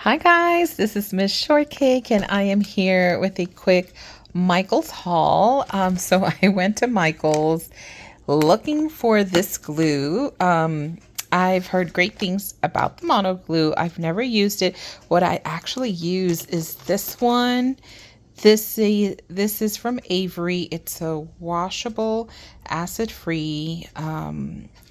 Hi guys, this is Mz.Shortcake and I am here with a quick Michael's haul. So I went to Michael's looking for this glue. I've heard great things about the mono glue. I've never used it. What I actually use is this one. This is from Avery. It's a washable, acid-free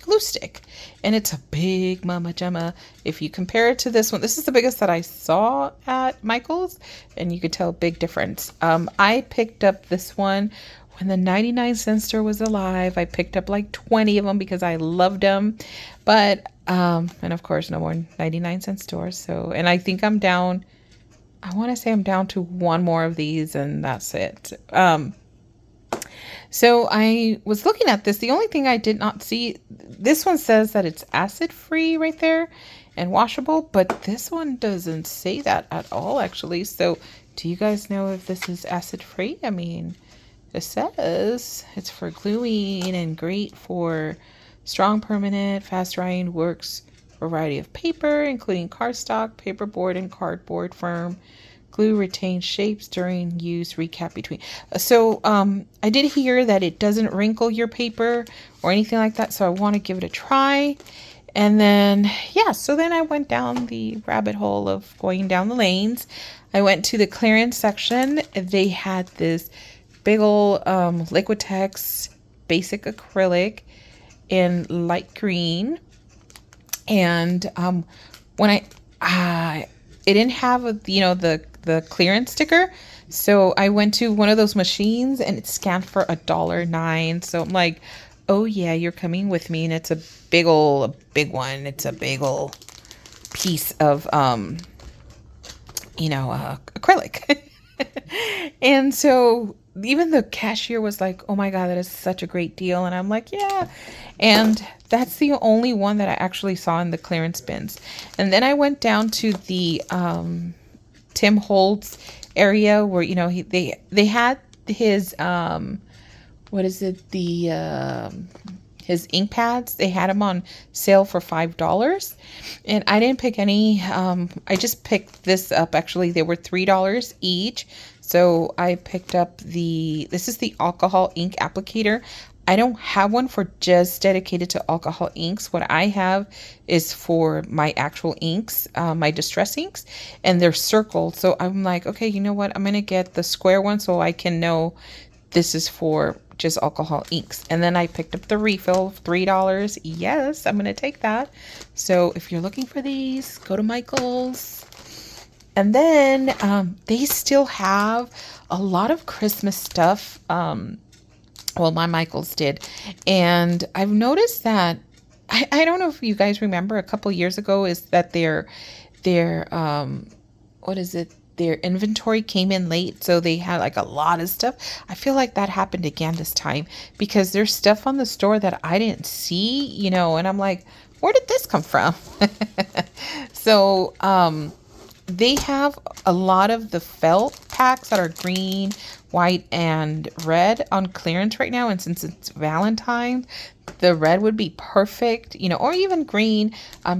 glue stick, and it's a big mama jamma. If you compare it to this one, this is the biggest that I saw at Michael's, and you could tell a big difference. I picked up this one when the 99-cent store was alive. I picked up like 20 of them because I loved them, but and of course no more 99-cent stores. So, and I think I'm down. I want to say I'm down to one more of these and that's it. So I was looking at this. The only thing I did not see, this one says that it's acid free right there and washable, but this one doesn't say that at all actually. So do you guys know if this is acid free? I mean, it says it's for gluing and great for strong, permanent, fast drying, works variety of paper, including cardstock, paperboard, and cardboard firm. Glue retains shapes during use. Recap between. So I did hear that it doesn't wrinkle your paper or anything like that. So I want to give it a try. And then, yeah, so then I went down the rabbit hole of going down the lanes. I went to the clearance section. They had this big old Liquitex basic acrylic in light green. And when it didn't have the clearance sticker, so I went to one of those machines and it scanned for $1.09. So I'm like, oh yeah, you're coming with me. And it's a big one. It's a big old piece of acrylic. And so even the cashier was like, oh my God, that is such a great deal. And I'm like, yeah. And that's the only one that I actually saw in the clearance bins. And then I went down to the Tim Holtz area where, they had his, his ink pads. They had them on sale for $5. And I didn't pick any. I just picked this up. Actually, they were $3 each. So I picked up this is the alcohol ink applicator. I don't have one for just dedicated to alcohol inks. What I have is for my actual inks, my distress inks, and they're circled. So I'm like, okay, you know what? I'm going to get the square one so I can know this is for just alcohol inks. And then I picked up the refill of $3. Yes, I'm going to take that. So if you're looking for these, go to Michael's. And then they still have a lot of Christmas stuff. Well, my Michael's did. And I've noticed that, I don't know if you guys remember a couple years ago, is that their their inventory came in late. So they had like a lot of stuff. I feel like that happened again this time because there's stuff on the store that I didn't see, and I'm like, where did this come from? So, they have a lot of the felt packs that are green, white, and red on clearance right now. And since it's Valentine, the red would be perfect, or even green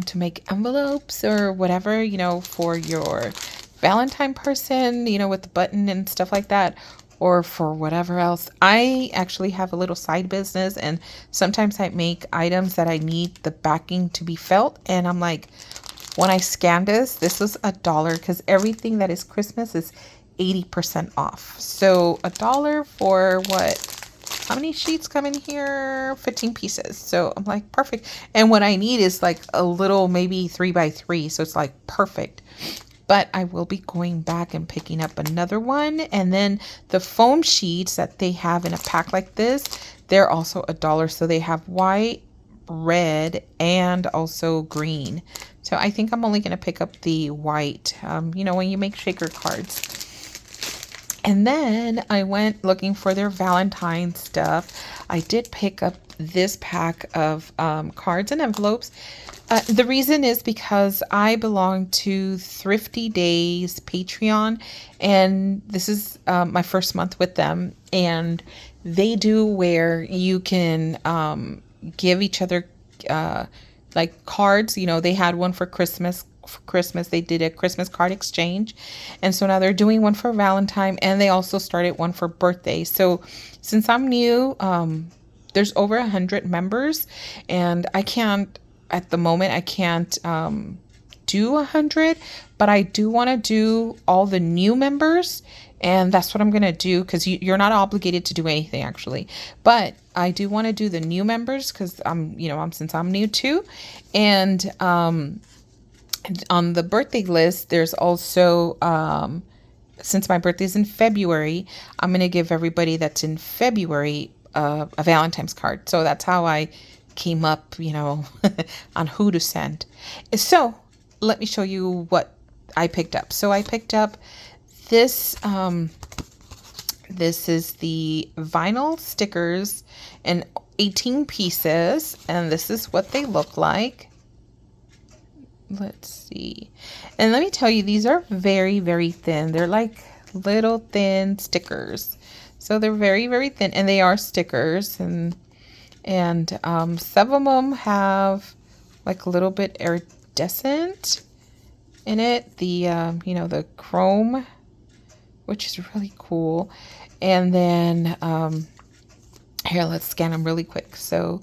to make envelopes or whatever, for your Valentine person, with the button and stuff like that, or for whatever else. I actually have a little side business, and sometimes I make items that I need the backing to be felt. And I'm like, when I scanned this was $1 because everything that is Christmas is 80% off. So $1 for what? How many sheets come in here? 15 pieces. So I'm like, perfect. And what I need is like a little, maybe 3x3. So it's like perfect. But I will be going back and picking up another one. And then the foam sheets that they have in a pack like this, they're also $1. So they have white, red, and also green. So I think I'm only going to pick up the white, when you make shaker cards. And then I went looking for their Valentine stuff. I did pick up this pack of cards and envelopes. The reason is because I belong to Thrifty Days Patreon, and this is my first month with them. And they do where you can give each other like cards. They had one for Christmas for Christmas. They did a Christmas card exchange. And so now they're doing one for Valentine, and they also started one for birthday. So since I'm new, there's over 100 members, and I can't, at the moment, I can't do 100, but I do want to do all the new members. And that's what I'm going to do, because you're not obligated to do anything, actually. But I do want to do the new members because since I'm new too. And on the birthday list, there's also, since my birthday is in February, I'm going to give everybody that's in February a Valentine's card. So that's how I came up, on who to send. So let me show you what I picked up. So I picked up this. This is the vinyl stickers in 18 pieces, and this is what they look like. Let's see. And let me tell you, these are very, very thin. They're like little thin stickers. So they're very, very thin, and they are stickers, and some of them have like a little bit iridescent in it. The chrome, which is really cool. And then here, let's scan them really quick. So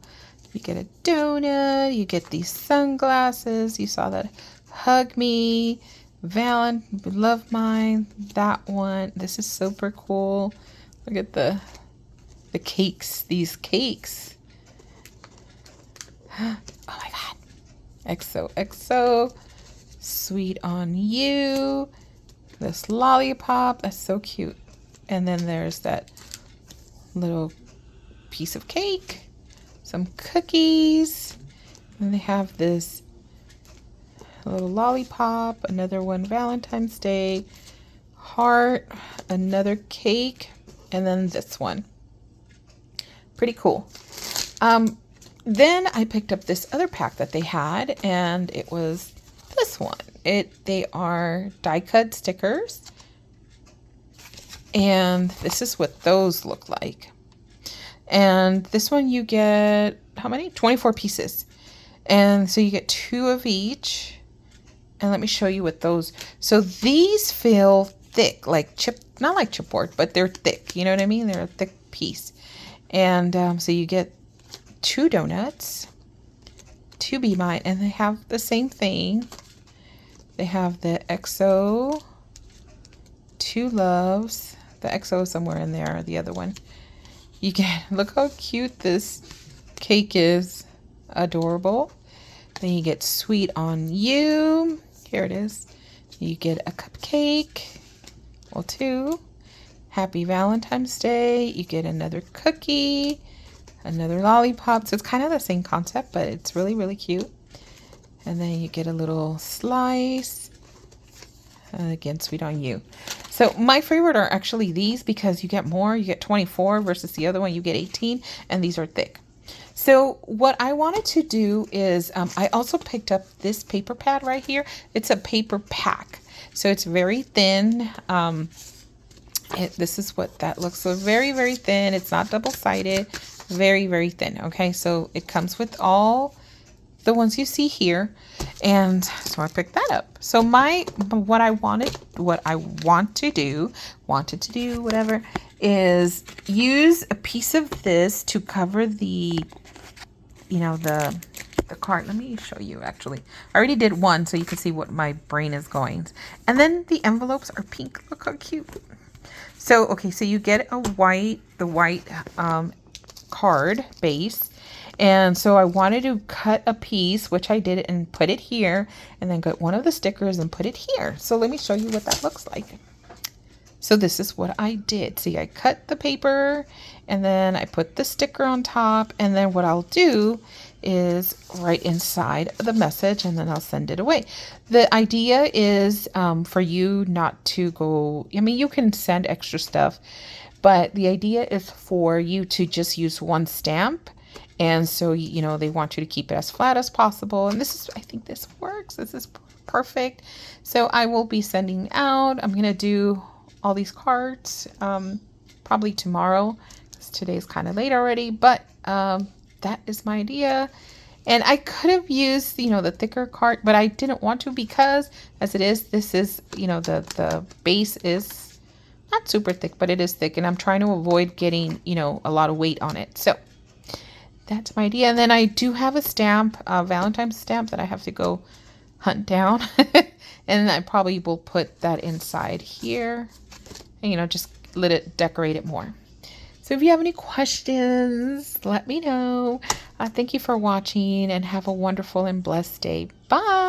you get a donut, you get these sunglasses. You saw that. Hug me, love mine, that one. This is super cool. Look at the cakes, these cakes. Oh my God. XOXO, sweet on you. This lollipop, that's so cute. And then there's that little piece of cake, some cookies, and they have this little lollipop, another one Valentine's Day, heart, another cake, and then this one. Pretty cool. Then I picked up this other pack that they had, and it was this one. They are die cut stickers, and this is what those look like. And this one you get, how many? 24 pieces. And so you get 2 of each. And let me show you what those, so these feel thick, like not like chipboard, but they're thick. You know what I mean? They're a thick piece. And so you get 2 donuts, 2 Be Mine, and they have the same thing. They have the XO, 2 loves. The XO is somewhere in there, the other one. You get, look how cute this cake is. Adorable. Then you get sweet on you. Here it is. You get a cupcake. Well, 2. Happy Valentine's Day. You get another cookie, another lollipop. So it's kind of the same concept, but it's really, really cute. And then you get a little slice. Again, sweet on you. So my favorite are actually these, because you get more. You get 24 versus the other one, you get 18, and these are thick. So what I wanted to do is I also picked up this paper pad right here. It's a paper pack. So it's very thin. This is what that looks. So very, very thin. It's not double-sided. Very, very thin. Okay, so it comes with all the ones you see here, and so I picked that up. So what I want to do, whatever, is use a piece of this to cover the card. Let me show you. Actually, I already did one, so you can see what my brain is going. And then the envelopes are pink. Look how cute. So okay, so you get the white card base. And so I wanted to cut a piece, which I did, and put it here, and then get one of the stickers and put it here. So let me show you what that looks like. So this is what I did. See, I cut the paper, and then I put the sticker on top, and then what I'll do is write inside the message, and then I'll send it away. The idea is for you not to go, I mean, you can send extra stuff, but the idea is for you to just use one stamp. And so, they want you to keep it as flat as possible. And I think this works. This is perfect. So I will be sending out. I'm going to do all these cards probably tomorrow, because today's kind of late already. But that is my idea. And I could have used, the thicker card, but I didn't want to because as it is, this is, the base is not super thick, but it is thick. And I'm trying to avoid getting, a lot of weight on it. So that's my idea. And then I do have a stamp, a Valentine's stamp that I have to go hunt down. And I probably will put that inside here and, just let it decorate it more. So if you have any questions, let me know. Thank you for watching and have a wonderful and blessed day. Bye.